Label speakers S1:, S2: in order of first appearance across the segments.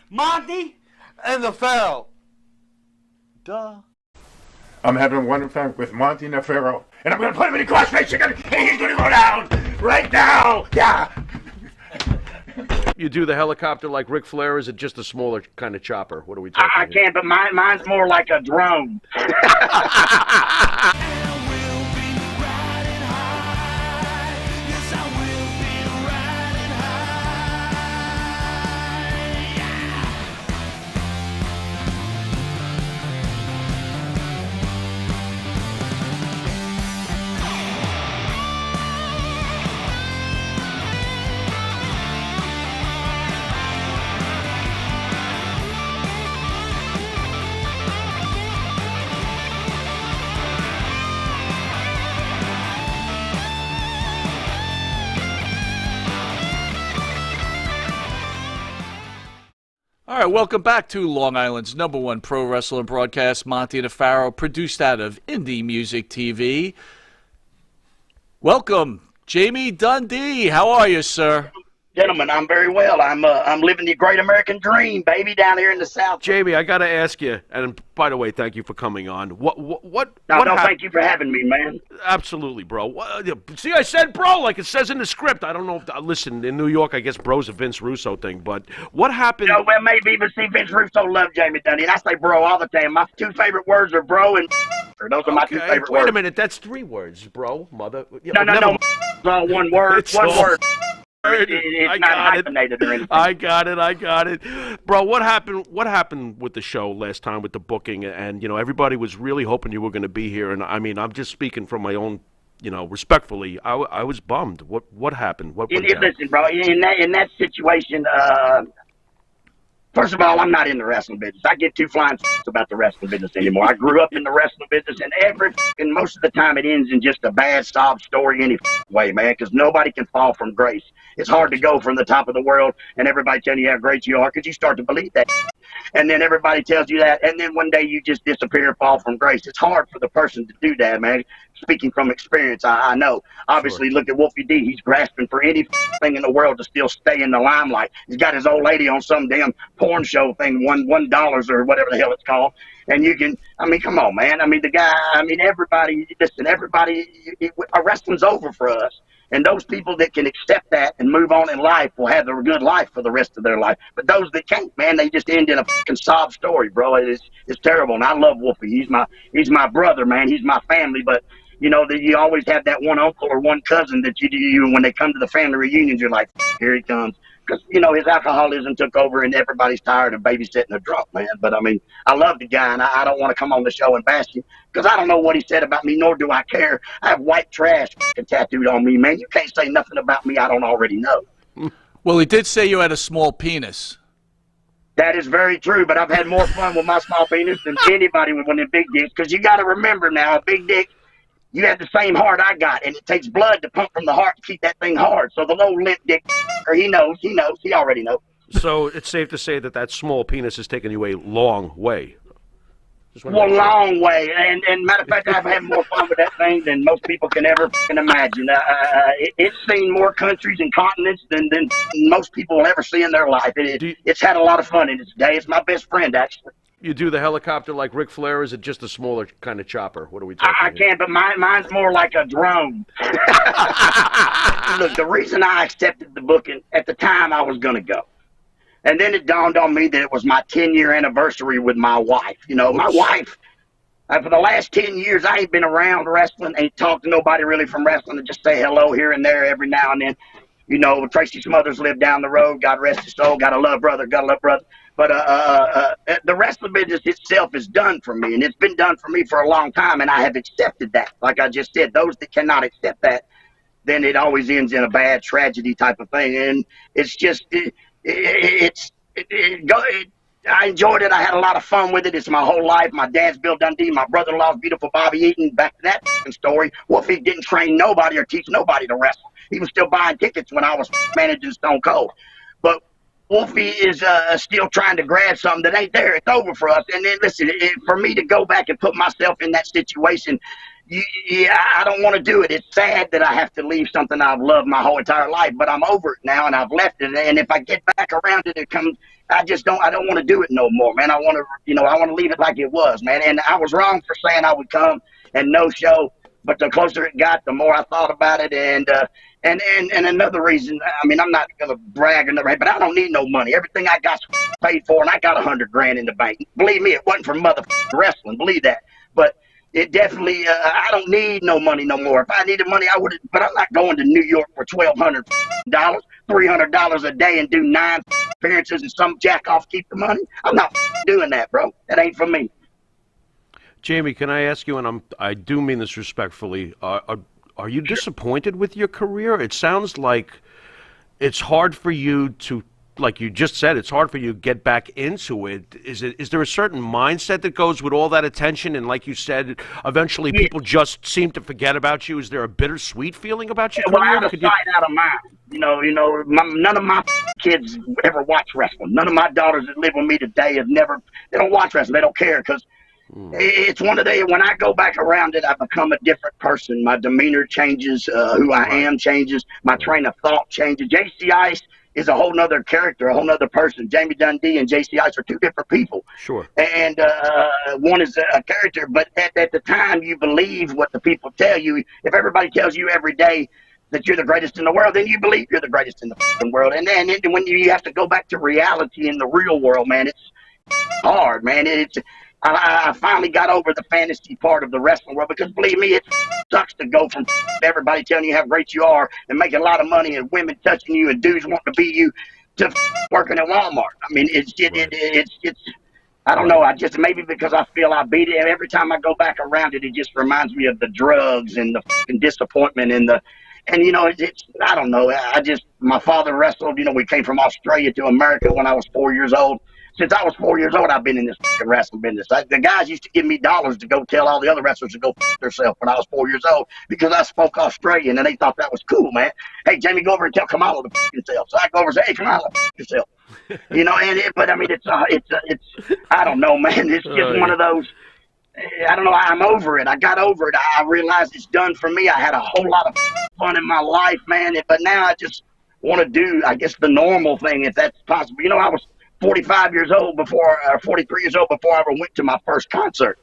S1: Monty and the Pharaoh. Duh.
S2: I'm having one event with Monty Nefero, and I'm gonna put him in a crossface, and he's gonna go down right now. Yeah.
S3: You do the helicopter like Ric Flair, or is it just a smaller kind of chopper? What are we talking
S4: I can, but mine's more like a drone.
S5: All right, welcome back to Long Island's #1 pro wrestling broadcast, Monty and the Pharaoh, produced out of Indie Music TV. Welcome, Jamie Dundee. How are you, sir?
S4: Gentlemen, I'm very well. I'm living the great American dream, baby, down here in the South.
S3: Jamie, I got to ask you, and by the way, thank you for coming on. What
S4: Thank you for having me, man.
S3: Absolutely, bro. See, I said bro, like it says in the script. I don't know if, listen, in New York, I guess bro's a Vince Russo thing, but what happened?
S4: Well, maybe, but see, Vince Russo loved Jamie Dundee, and I say bro all the time. My two favorite words are bro and those are my two favorite words.
S3: Wait a minute, that's 3 words, bro, mother.
S4: No, it's all one word,
S3: It's
S4: one
S3: all-
S4: word. It's not hyphenated or anything.
S3: I got it. Bro, what happened with the show last time with the booking? And, everybody was really hoping you were going to be here. And, I mean, I'm just speaking from my own, respectfully. I was bummed. What happened? What went down?
S4: Listen, bro, in that situation, first of all, I'm not in the wrestling business. I get too flying about the wrestling business anymore. I grew up in the wrestling business, and most of the time it ends in just a bad sob story any way, man, because nobody can fall from grace. It's hard to go from the top of the world and everybody telling you how great you are because you start to believe that. And then everybody tells you that, and then one day you just disappear and fall from grace. It's hard for the person to do that, man. Speaking from experience, I know. Obviously, Look at Wolfie D. He's grasping for anything in the world to still stay in the limelight. He's got his old lady on some damn porn show thing, $1 or whatever the hell it's called. And you can, come on, man. The guy, everybody, listen, wrestling's over for us. And those people that can accept that and move on in life will have a good life for the rest of their life. But those that can't, man, they just end in a fucking sob story, bro. It's terrible. And I love Wolfie. He's my brother, man. He's my family. But you always have that one uncle or one cousin that you when they come to the family reunions, you're like, here he comes. Because, his alcoholism took over and everybody's tired of babysitting a drunk, man. But, I love the guy, and I don't want to come on the show and bash him because I don't know what he said about me, nor do I care. I have white trash tattooed on me, man. You can't say nothing about me I don't already know.
S5: Well, he did say you had a small penis.
S4: That is very true, but I've had more fun with my small penis than anybody with one of the big dicks because you got to remember now, a big dick, you have the same heart I got, and it takes blood to pump from the heart to keep that thing hard. So the little limp dick, he already knows.
S3: So it's safe to say that small penis has taken you a long way.
S4: Long way. And matter of fact, I've had more fun with that thing than most people can ever imagine. It's seen more countries and continents than most people will ever see in their life. It's had a lot of fun in its day. It's my best friend, actually.
S3: You do the helicopter like Ric Flair, or is it just a smaller kind of chopper? What are we talking
S4: I can, but mine's more like a drone. Look, the reason I accepted the booking, at the time I was going to go. And then it dawned on me that it was my 10-year anniversary with my wife. My wife, for the last 10 years, I ain't been around wrestling, ain't talked to nobody really from wrestling, and just say hello here and there every now and then. Tracy Smothers lived down the road. God rest his soul. Gotta love brother. But the wrestling business itself is done for me, and it's been done for me for a long time, and I have accepted that. Like I just said, those that cannot accept that, then it always ends in a bad tragedy type of thing. And it's just, I enjoyed it. I had a lot of fun with it. It's my whole life. My dad's Bill Dundee. My brother-in-law's beautiful Bobby Eaton. Back to that story. Wolfie didn't train nobody or teach nobody to wrestle. He was still buying tickets when I was managing Stone Cold. But Wolfie is still trying to grab something that ain't there. It's over for us. And then, listen, for me to go back and put myself in that situation, Yeah, I don't want to do it. It's sad that I have to leave something I've loved my whole entire life, but I'm over it now, and I've left it. And if I get back around it, it comes. I don't want to do it no more, man. I want to, I want to leave it like it was, man. And I was wrong for saying I would come and no show, but the closer it got, the more I thought about it. And another reason, I mean, I'm not gonna brag or nothing, but I don't need no money. Everything I got's paid for, and I got $100,000 in the bank. Believe me, it wasn't for motherfucking wrestling. Believe that, but. It definitely, I don't need no money no more. If I needed money, I would have, but I'm not going to New York for $1,200, $300 a day and do 9 appearances and some jack off keep the money. I'm not doing that, bro. That ain't for me.
S3: Jamie, can I ask you, and I do mean this respectfully, are you disappointed with your career? It sounds like it's hard for you to, like you just said, it's hard for you to get back into it. Is there a certain mindset that goes with all that attention? And like you said, eventually people just seem to forget about you. Is there a bittersweet feeling about your
S4: Well,
S3: career?
S4: out of sight, out of mind. None of my kids ever watch wrestling. None of my daughters that live with me today they don't watch wrestling. They don't care because it's one of the, when I go back around it, I become a different person. My demeanor changes, who I am changes, my train of thought changes. JC Ice is a whole nother character, a whole nother person. Jamie Dundee and JC Ice are two different people.
S3: Sure.
S4: And one is a character, but at the time you believe what the people tell you. If everybody tells you every day that you're the greatest in the world, then you believe you're the greatest in the fucking world. And then when you have to go back to reality in the real world, man, it's hard, man. I finally got over the fantasy part of the wrestling world because, believe me, it sucks to go from everybody telling you how great you are and making a lot of money and women touching you and dudes wanting to be you to working at Walmart. I mean, it's I don't know. I just, maybe because I feel I beat it. And every time I go back around it, it just reminds me of the drugs and the fucking disappointment and it's I don't know. My father wrestled. We came from Australia to America when I was 4 years old. Since I was 4 years old, I've been in this fucking wrestling business. The guys used to give me dollars to go tell all the other wrestlers to go fuck themselves when I was 4 years old because I spoke Australian and they thought that was cool, man. Hey, Jamie, go over and tell Kamala to fuck himself. So I go over and say, hey, Kamala, fuck yourself. But I mean, it's I don't know, man. It's just one of those. I don't know. I'm over it. I got over it. I realized it's done for me. I had a whole lot of fun in my life, man. But now I just want to do, I guess, the normal thing, if that's possible. I was 45 years old or 43 years old before I ever went to my first concert.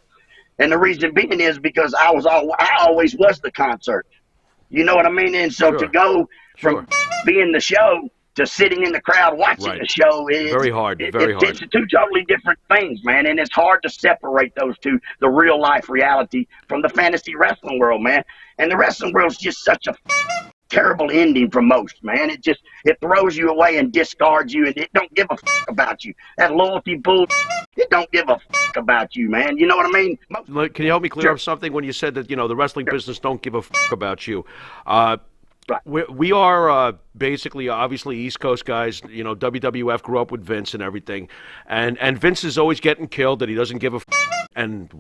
S4: And the reason being is because I always was the concert. You know what I mean? And so to go from being the show to sitting in the crowd watching the show is
S3: very hard.
S4: It's two totally different things, man. And it's hard to separate those two, the real life reality from the fantasy wrestling world, man. And the wrestling world's just such a terrible ending for most, man. It throws you away and discards you, and it don't give a fuck about you. That loyalty bull, it don't give a fuck about you, man. You know what I mean?
S3: Can you help me clear up something when you said that the wrestling business don't give a fuck about you? We are basically, obviously, East Coast guys. WWF grew up with Vince and everything, and Vince is always getting killed. That he doesn't give a fuck, and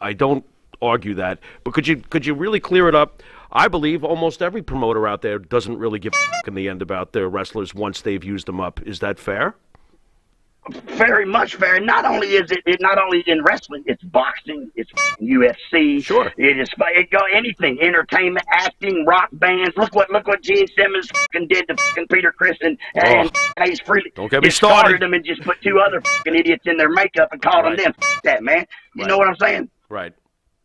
S3: I don't argue that. But could you really clear it up? I believe almost every promoter out there doesn't really give a fuck in the end about their wrestlers once they've used them up. Is that fair?
S4: Very much fair. Not only is it not only in wrestling, it's boxing, it's UFC.
S3: Sure.
S4: It go anything, entertainment, acting, rock bands. Look what Gene Simmons fucking did to fucking Peter Criss and Ace Frehley.
S3: Don't get me started.
S4: Them and just put two other fucking idiots in their makeup and called them them. F that, man. You know what I'm saying?
S3: Right.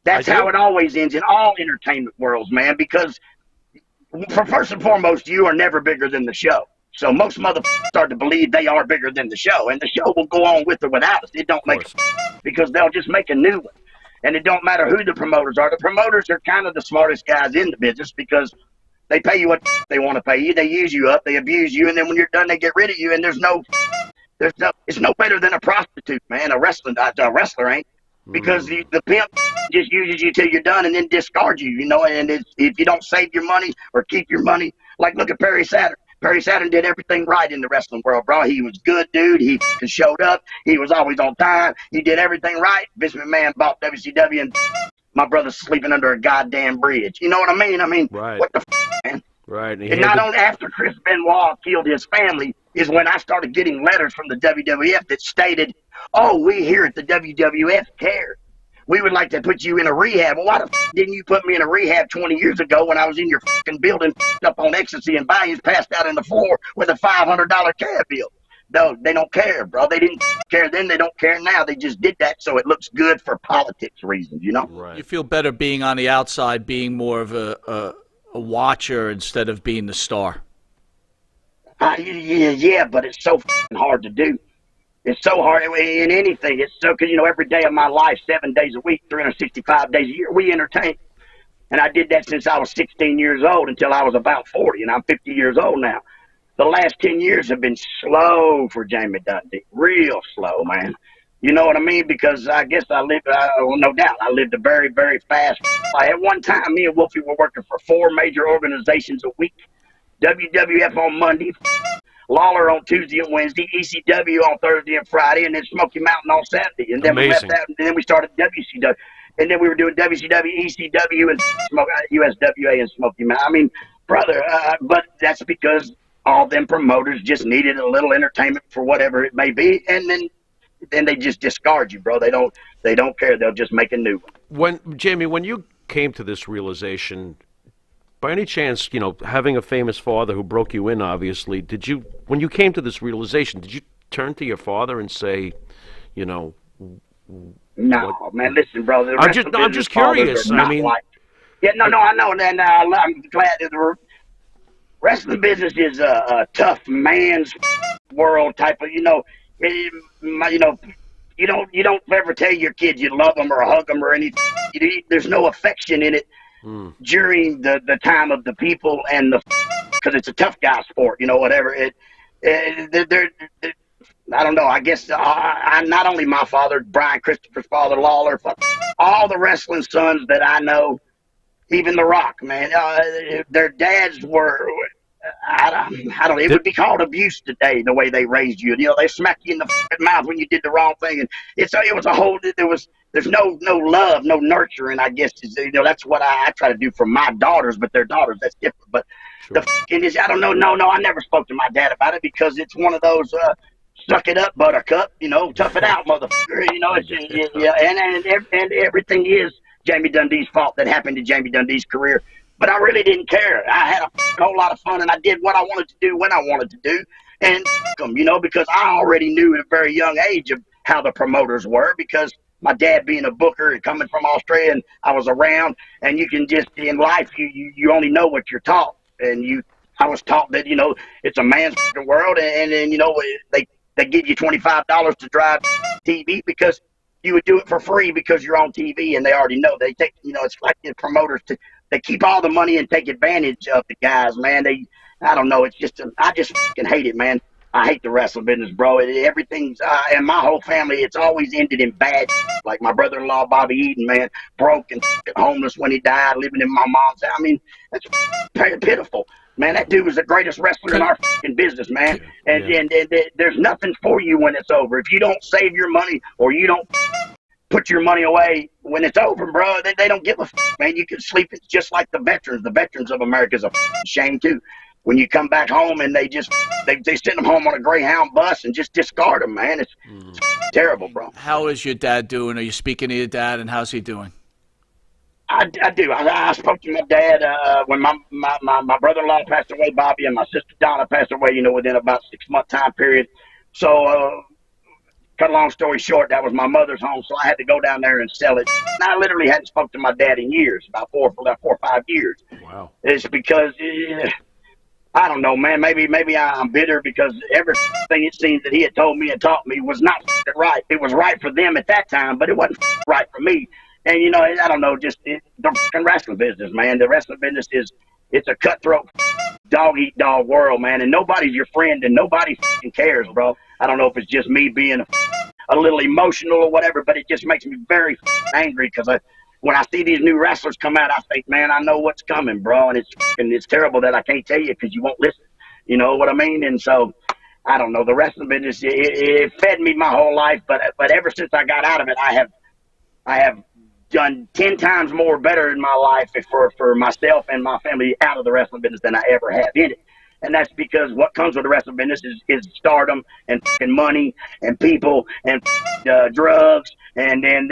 S4: That's how it always ends in all entertainment worlds, man, because first and foremost, you are never bigger than the show. So most motherfuckers start to believe they are bigger than the show, and the show will go on with or without us. It don't make because they'll just make a new one. And it don't matter who the promoters are. The promoters are kind of the smartest guys in the business because they pay you what they want to pay you. They use you up, they abuse you, and then when you're done, they get rid of you, and it's no better than a prostitute, man. A wrestler ain't. Because the pimp just uses you till you're done and then discards you, and if you don't save your money or keep your money, like look at Perry Saturn. Perry Saturn did everything right in the wrestling world, bro. He was good, dude. He showed up. He was always on time. He did everything right. Vince McMahon bought WCW and my brother's sleeping under a goddamn bridge. You know what I mean? What the man?
S3: Right.
S4: And not only after Chris Benoit killed his family is when I started getting letters from the WWF that stated, oh, we here at the WWF care. we would like to put you in a rehab. Well, why the didn't you put me in a rehab 20 years ago when I was in your building up on ecstasy and Bayous passed out on the floor with a $500 cab bill? No, they don't care, bro. They didn't care then. They don't care now. They just did that so it looks good for politics reasons, you know?
S3: Right.
S5: You feel better being on the outside, being more of a watcher instead of being the star.
S4: Yeah, but it's so hard to do. It's so hard in anything. It's so, because, every day of my life, 7 days a week, 365 days a year, we entertain. And I did that since I was 16 years old until I was about 40, and I'm 50 years old now. The last 10 years have been slow for Jamie Dundee. Real slow, man. You know what I mean? Because I guess no doubt, I lived a very, very fast life. At one time, me and Wolfie were working for 4 major organizations a week. WWF on Monday, Lawler on Tuesday and Wednesday, ECW on Thursday and Friday, and then Smoky Mountain on Saturday. And then we left that, and then we started WCW. And then we were doing WCW, ECW, and USWA and Smoky Mountain. I mean, brother, but that's because all them promoters just needed a little entertainment for whatever it may be, and then they just discard you, bro. They don't care. They'll just make a new one.
S3: Jamie, when you came to this realization, by any chance, having a famous father who broke you in, obviously, when you came to this realization, did you turn to your father and say,
S4: No, man. Listen, brother.
S3: I'm just curious. I mean,
S4: I know, and I'm glad that the wrestling business is a tough man's world type of. You don't ever tell your kids you love them or hug them or anything. There's no affection in it. During the time of the people and because it's a tough guy sport, whatever. I don't know. I guess I'm not only my father, Brian Christopher's father, Lawler, all the wrestling sons that I know, even The Rock, man, their dads were. I don't. It would be called abuse today, the way they raised you. They smack you in the mouth when you did the wrong thing, and it was a whole. There's no love, no nurturing. I guess that's what I try to do for my daughters, but their daughters, that's different. But sure. I don't know. No, I never spoke to my dad about it because it's one of those suck it up, buttercup. Tough it out, motherfucker. And everything is Jamie Dundee's fault that happened to Jamie Dundee's career. But I really didn't care. I had a whole lot of fun, and I did what I wanted to do when I wanted to do, and them, because I already knew at a very young age of how the promoters were, because my dad being a booker and coming from Australia, and I was around, and you can just, in life, you only know what you're taught, and I was taught that, it's a man's world, and they give you $25 to drive TV because you would do it for free because you're on TV, and they already know. They take, it's like the promoters they keep all the money and take advantage of the guys, man. I don't know. It's just, I just fucking hate it, man. I hate the wrestling business, bro. Everything's, and my whole family, it's always ended in bad. Like my brother-in-law, Bobby Eaton, man, broke and homeless when he died, living in my mom's house. I mean, that's pitiful. Man, that dude was the greatest wrestler in our fucking business, man. And there's nothing for you when it's over. If you don't save your money or you don't put your money away when it's over, bro, they don't give a man. You can sleep. It's just like the veterans. The veterans of America is a shame, too. When you come back home and they send them home on a Greyhound bus and just discard them, man. It's terrible, bro.
S5: How is your dad doing? Are you speaking to your dad, and how's he doing?
S4: I do. I spoke to my dad when my brother-in-law passed away, Bobby, and my sister Donna passed away, within about 6-month time period. So, cut a long story short, that was my mother's home, so I had to go down there and sell it. And I literally hadn't spoken to my dad in years, about 4 or 5 years.
S3: Wow.
S4: It's because, I don't know, man, maybe I'm bitter because everything it seems that he had told me and taught me was not right. It was right for them at that time, but it wasn't right for me. And, I don't know, just the wrestling business, man. The wrestling business it's a cutthroat, dog-eat-dog world, man, and nobody's your friend and nobody cares, bro. I don't know if it's just me being a little emotional or whatever, but it just makes me very angry because when I see these new wrestlers come out, I think, man, I know what's coming, bro, and it's terrible that I can't tell you because you won't listen. You know what I mean? And so, I don't know, the wrestling business, it fed me my whole life, but ever since I got out of it, I have done 10 times more better in my life for myself and my family out of the wrestling business than I ever have in it. And that's because what comes with the wrestling business is stardom and fucking money and people and drugs and then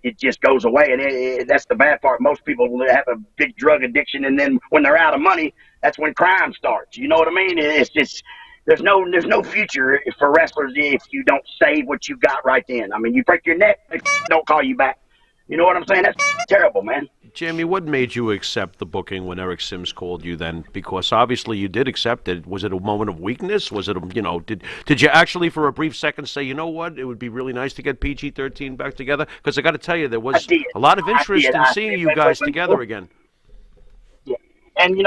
S4: it just goes away. And that's the bad part. Most people have a big drug addiction, and then when they're out of money, that's when crime starts. You know what I mean? It's just there's no future for wrestlers if you don't save what you got right then. I mean, you break your neck, they don't call you back. You know what I'm saying? That's terrible, man.
S3: Jamie, what made you accept the booking when Eric Sims called you then? Because obviously you did accept it. Was it a moment of weakness? Was it, did you actually for a brief second say, you know what, it would be really nice to get PG-13 back together? Because I got to tell you, there was a lot of interest in seeing you guys together again.
S4: And,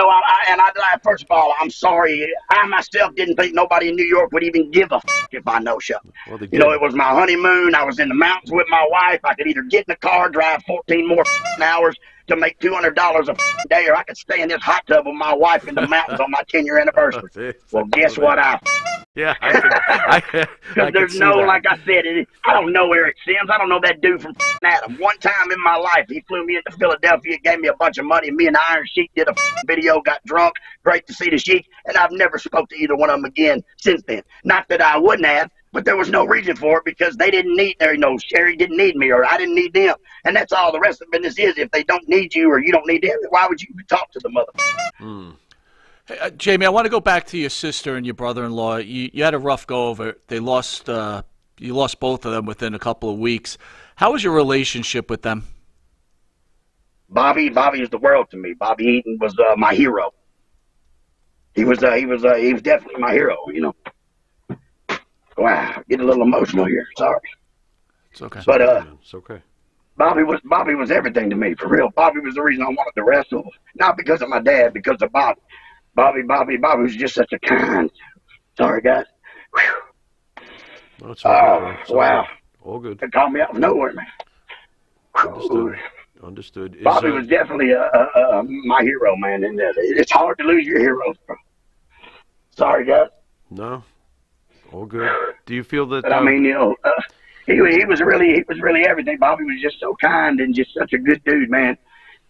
S4: first of all, I'm sorry. I myself didn't think nobody in New York would even give a if I no-show.
S3: Well, they did.
S4: You know, it was my honeymoon. I was in the mountains with my wife. I could either get in the car, drive 14 more hours to make $200 a day, or I could stay in this hot tub with my wife in the mountains on my 10-year anniversary. Well, guess what?
S3: Yeah,
S4: because there's no, like I said, I don't know Eric Sims. I don't know that dude from Adam. One time in my life, he flew me into Philadelphia, gave me a bunch of money, and me and Iron Sheik did a video, got drunk, great to see the Sheik, and I've never spoke to either one of them again since then. Not that I wouldn't have, but there was no reason for it because they didn't need, Sherry didn't need me or I didn't need them. And that's all the rest of the business is. If they don't need you or you don't need them, why would you talk to the motherfucker?
S5: Hey, Jamie, I want to go back to your sister and your brother-in-law. You had a rough go over it. They lost. You lost both of them within a couple of weeks. How was your relationship with them?
S4: Bobby is the world to me. Bobby Eaton was my hero. He was definitely my hero. You know. Wow, get a little emotional here. Sorry.
S5: It's okay.
S4: But
S3: it's okay.
S4: Bobby was everything to me, for real. Bobby was the reason I wanted to wrestle, not because of my dad, because of Bobby. Bobby was just such a kind. Sorry, guys.
S3: No, it's okay.
S4: Wow.
S3: All good.
S4: They called me out of nowhere, man.
S3: Understood.
S4: Bobby was definitely my hero, man, and it's hard to lose your heroes, bro. Sorry, guys.
S3: No, all good. Do you feel that?
S4: But I mean, he was really everything. Bobby was just so kind and just such a good dude, man.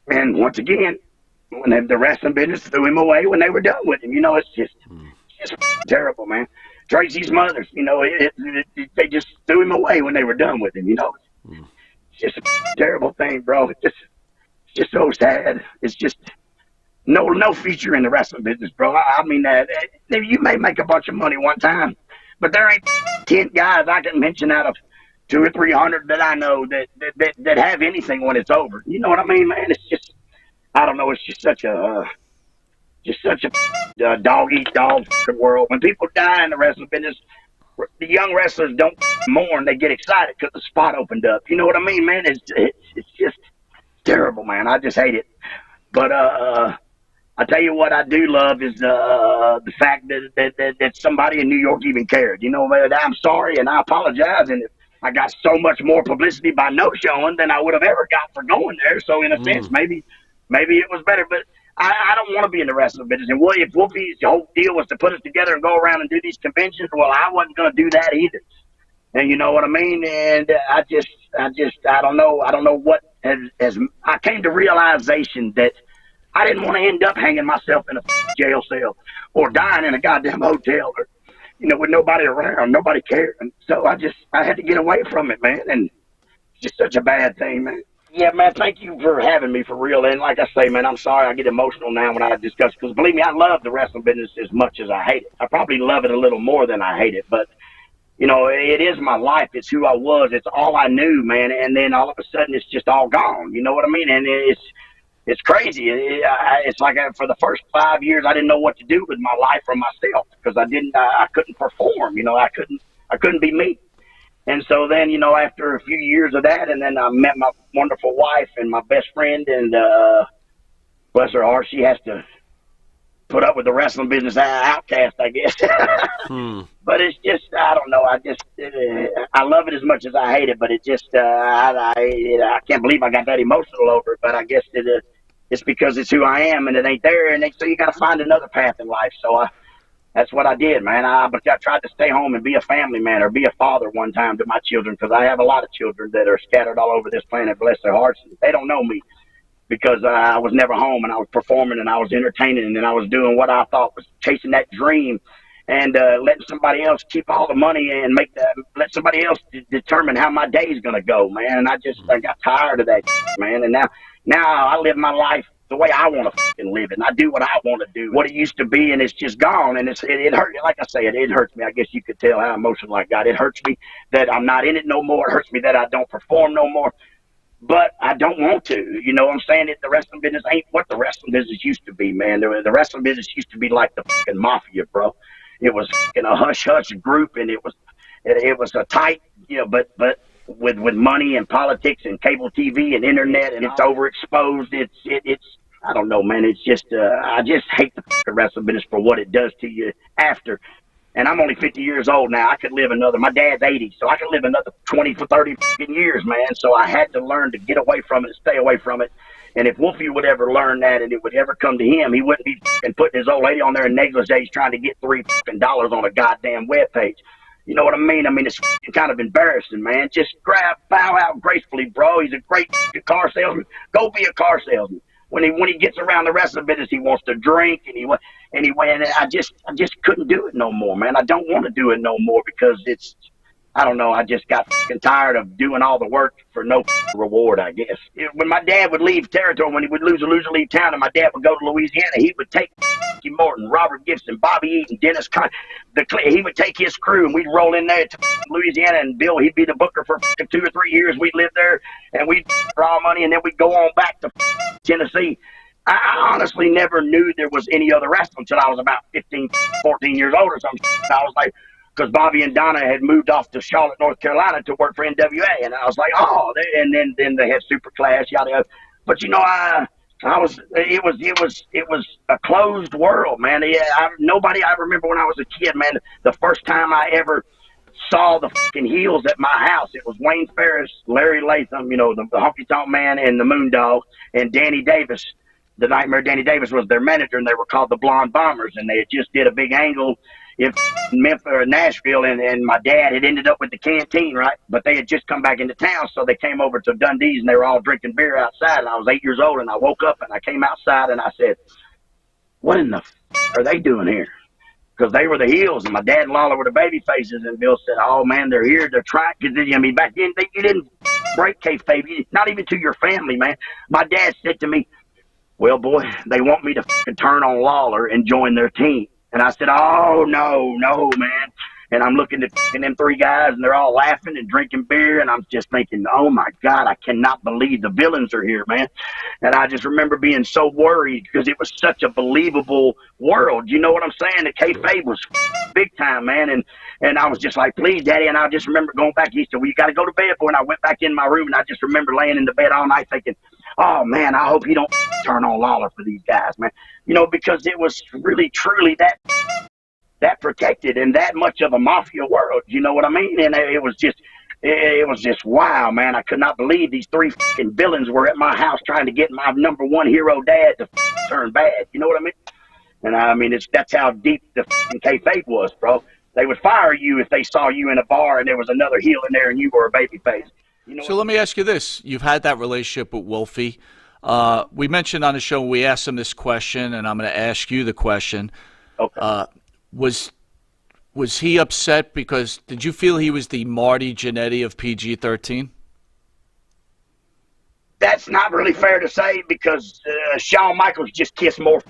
S4: And once again, when the wrestling business threw him away when they were done with him, it's just terrible, man. Tracy's mothers, they just threw him away when they were done with him, It's just a terrible thing, bro. It's just so sad. It's just no future in the wrestling business, bro. I mean, you may make a bunch of money one time, but there ain't 10 guys I can mention out of 200 or 300 that I know that have anything when it's over. You know what I mean, man? It's just, I don't know. It's just such a dog eat dog world. When people die in the wrestling business, the young wrestlers don't mourn; they get excited because the spot opened up. You know what I mean, man? It's just terrible, man. I just hate it. But I tell you what, I do love is the fact that somebody in New York even cared. I'm sorry and I apologize, and I got so much more publicity by no showing than I would have ever got for going there. So in a sense, maybe it was better, but I don't want to be in the wrestling business. And if Wolfie's whole deal was to put us together and go around and do these conventions, well, I wasn't going to do that either. And you know what I mean? And I don't know what as I came to realization that I didn't want to end up hanging myself in a jail cell or dying in a goddamn hotel or, with nobody around, nobody cared. And so I had to get away from it, man. And it's just such a bad thing, man. Yeah, man, thank you for having me, for real. And like I say, man, I'm sorry I get emotional now when I discuss, because believe me, I love the wrestling business as much as I hate it. I probably love it a little more than I hate it, but, it is my life. It's who I was. It's all I knew, man. And then all of a sudden, it's just all gone. You know what I mean? And it's crazy. It's like for the first 5 years, I didn't know what to do with my life or myself because I couldn't perform. I couldn't be me. And so then, after a few years of that, and then I met my wonderful wife and my best friend, and bless her heart, she has to put up with the wrestling business outcast, I guess. But it's just, I don't know. I love it as much as I hate it, but it just, I can't believe I got that emotional over it. But I guess it's because it's who I am, and it ain't there, and so you got to find another path in life. So that's what I did, man. But I tried to stay home and be a family man or be a father one time to my children, because I have a lot of children that are scattered all over this planet, bless their hearts. They don't know me because I was never home, and I was performing and I was entertaining and I was doing what I thought was chasing that dream. and letting somebody else keep all the money and let somebody else determine how my day's gonna go, man. And I got tired of that, man. And now I live my life the way I want to fucking live it. And I do what I want to do, what it used to be, and it's just gone. And it hurt. Like I said, it hurts me. I guess you could tell how emotional I got. It hurts me that I'm not in it no more. It hurts me that I don't perform no more. But I don't want to. You know what I'm saying? The wrestling business ain't what the wrestling business used to be, man. The wrestling business used to be like the fucking mafia, bro. It was fucking a hush-hush group, and it was a tight, but with money and politics and cable TV and internet, and it's overexposed. It's I don't know, man. It's just I just hate the fucking wrestling business for what it does to you after. And I'm only 50 years old now. I could live my dad's 80, so I could live another 20 for 30 fucking years, man. So I had to learn to get away from it, stay away from it. And if Wolfie would ever learn that and it would ever come to him, he wouldn't be fucking putting his old lady on there in negligee trying to get $3 on a goddamn webpage. You know what I mean? I mean, it's kind of embarrassing, man. Just bow out gracefully, bro. He's a great car salesman. Go be a car salesman. When he gets around the wrestling business, he wants to drink, and I just couldn't do it no more, man. I don't want to do it no more because I don't know. I just got fucking tired of doing all the work for no reward, I guess. When my dad would leave territory, when he would lose leave town, and my dad would go to Louisiana, he would take Morton, Robert Gibson, Bobby Eaton, Dennis Conn. He would take his crew, and we'd roll in there to Louisiana, and Bill, he'd be the booker for 2 or 3 years. We'd live there, and we'd draw money, and then we'd go on back to Tennessee. I honestly never knew there was any other wrestling until I was about 15, 14 years old or something. I was like, because Bobby and Donna had moved off to Charlotte, North Carolina to work for NWA. And I was like, oh, and then they had Super Clash, yada, yada. But, it was a closed world, man. I remember when I was a kid, man, the first time I ever saw the fucking heels at my house, it was Wayne Ferris, Larry Latham, the Honky Tonk Man and the Moondog, and Danny Davis. The Nightmare Danny Davis was their manager, and they were called the Blonde Bombers, and they had just did a big angle in Memphis or Nashville, and my dad had ended up with the Canteen, right? But they had just come back into town, so they came over to Dundee's, and they were all drinking beer outside, and I was 8 years old, and I woke up, and I came outside, and I said, what in the are they doing here? Because they were the heels, and my dad and Lawler were the baby faces, and Bill said, oh, man, they're here, they're trying, because, back then, you didn't break kayfabe, not even to your family, man. My dad said to me, well, boy, they want me to fucking turn on Lawler and join their team. And I said, oh, no, man. And I'm looking at them 3 guys, and they're all laughing and drinking beer, and I'm just thinking, oh, my God, I cannot believe the villains are here, man. And I just remember being so worried because it was such a believable world. You know what I'm saying? The kayfabe was big time, man. And I was just like, please, Daddy. And I just remember going back. He said, well, you got to go to bed, boy. And I went back in my room, and I just remember laying in the bed all night thinking, oh, man, I hope he don't turn on Lawler for these guys, man. Because it was really, truly that protected and that much of a mafia world. You know what I mean? And it was just wow, man. I could not believe these 3 fucking villains were at my house trying to get my number 1 hero dad to turn bad. You know what I mean? And I mean, that's how deep the fucking kayfabe was, bro. They would fire you if they saw you in a bar and there was another heel in there and you were a babyface.
S5: So let me ask you this. You've had that relationship with Wolfie. We mentioned on the show, we asked him this question, and I'm going to ask you the question.
S4: Okay.
S5: Was he upset because did you feel he was the Marty Jannetty of PG-13?
S4: That's not really fair to say because Shawn Michaels just kissed more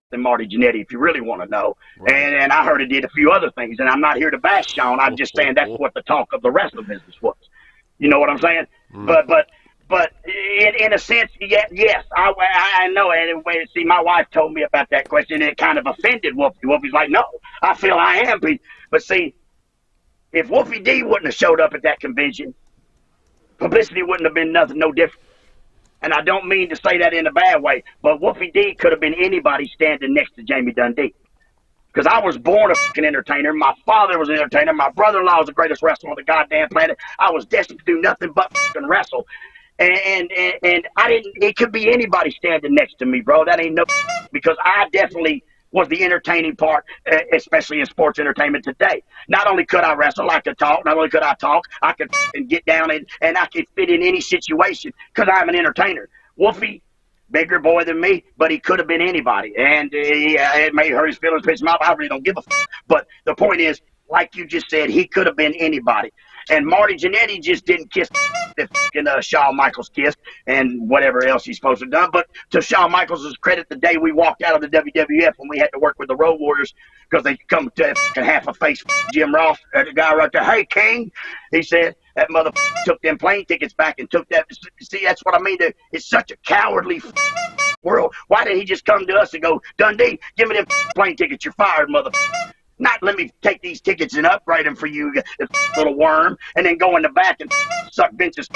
S4: than Marty Jannetty, if you really want to know. Right. And I heard he did a few other things, and I'm not here to bash Shawn. I'm just saying that's what the talk of the wrestling business was. You know what I'm saying? Mm. But in a sense, yes, I know. And see, my wife told me about that question, and it kind of offended Wolfie. Wolfie's like, no, I feel I am. But see, if Wolfie D wouldn't have showed up at that convention, publicity wouldn't have been no different. And I don't mean to say that in a bad way, but Wolfie D could have been anybody standing next to Jamie Dundee. Because I was born a fucking entertainer. My father was an entertainer. My brother-in-law was the greatest wrestler on the goddamn planet. I was destined to do nothing but fucking wrestle. And I didn't, it could be anybody standing next to me, bro. That ain't no, because I definitely was the entertaining part, especially in sports entertainment today. Not only could I wrestle, I could talk. Not only could I talk, I could get down and I could fit in any situation because I'm an entertainer. Wolfie bigger boy than me, but he could have been anybody. And it may hurt his feelings, piss him off. I really don't give a f. But the point is, like you just said, he could have been anybody. And Marty Jannetty just didn't kiss that fucking Shawn Michaels kissed and whatever else he's supposed to have done. But to Shawn Michaels' credit, the day we walked out of the WWF when we had to work with the Road Warriors because they come to half a face Jim Ross, the guy right there, hey, King, he said, that motherfucker took them plane tickets back and took that. See, that's what I mean. It's such a cowardly world. Why did he just come to us and go, Dundee, give me them plane tickets, you're fired, motherfucker. Not let me take these tickets and upgrade them for you, little worm, and then go in the back and suck benches,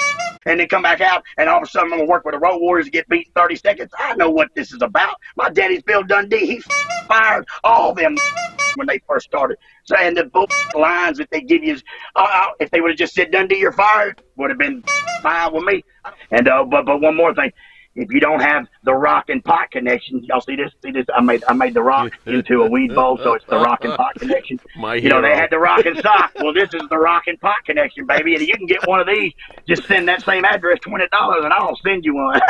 S4: and then come back out, and all of a sudden I'm going to work with the Road Warriors and get beat in 30 seconds. I know what this is about. My daddy's Bill Dundee. He fired all them when they first started. So, and the bull lines that they give you, if they would have just said, Dundee, you're fired, would have been fine with me. And but one more thing. If you don't have the rock and pot connection, y'all see this? See this? I made the rock into a weed bowl, so it's the rock and pot connection. You know, they had the rock and sock. Well, this is the rock and pot connection, baby. And you can get one of these. Just send that same address, $20, and I'll send you one.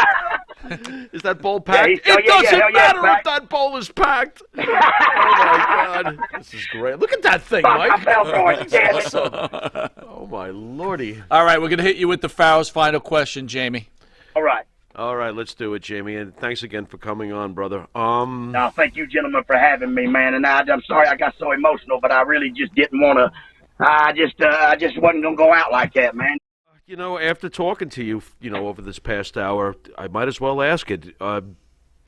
S3: Is that bowl packed?
S4: Yeah,
S3: it doesn't matter
S4: if
S3: that bowl is packed. Oh, my God. This is great. Look at that thing, Mike.
S4: I fell for it.
S3: Awesome. Oh, my Lordy.
S5: All right, we're going to hit you with the Pharaoh's final question, Jamie.
S4: All right.
S3: All right, let's do it, Jamie. And thanks again for coming on, brother.
S4: No, thank you, gentlemen, for having me, man. And I'm sorry I got so emotional, but I really just didn't want to. I just wasn't gonna go out like that, man.
S3: You know, after talking to you, over this past hour, I might as well ask it. Do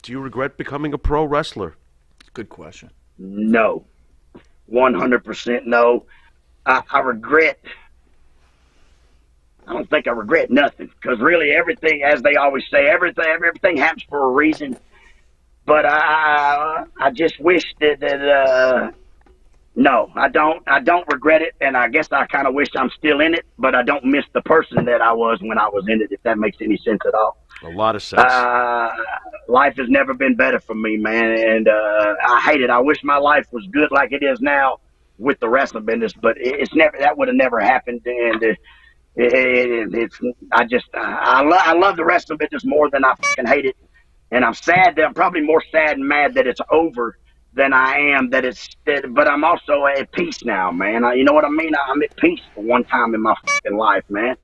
S3: you regret becoming a pro wrestler?
S5: Good question.
S4: No, 100% no. I regret. I don't think I regret nothing because really everything, as they always say, everything happens for a reason. But I just wish that no, I don't regret it, and I guess I kind of wish I'm still in it, but I don't miss the person that I was when I was in it, if that makes any sense at all.
S3: A lot of sense.
S4: Life has never been better for me, man, and I hate it. I wish my life was good like it is now with the wrestling business, but that would have never happened, and. I love the wrestling business more than I fucking hate it, and I'm sad that I'm probably more sad and mad that it's over than I am but I'm also at peace now, man. You know what I mean? I'm at peace for one time in my fucking life, man.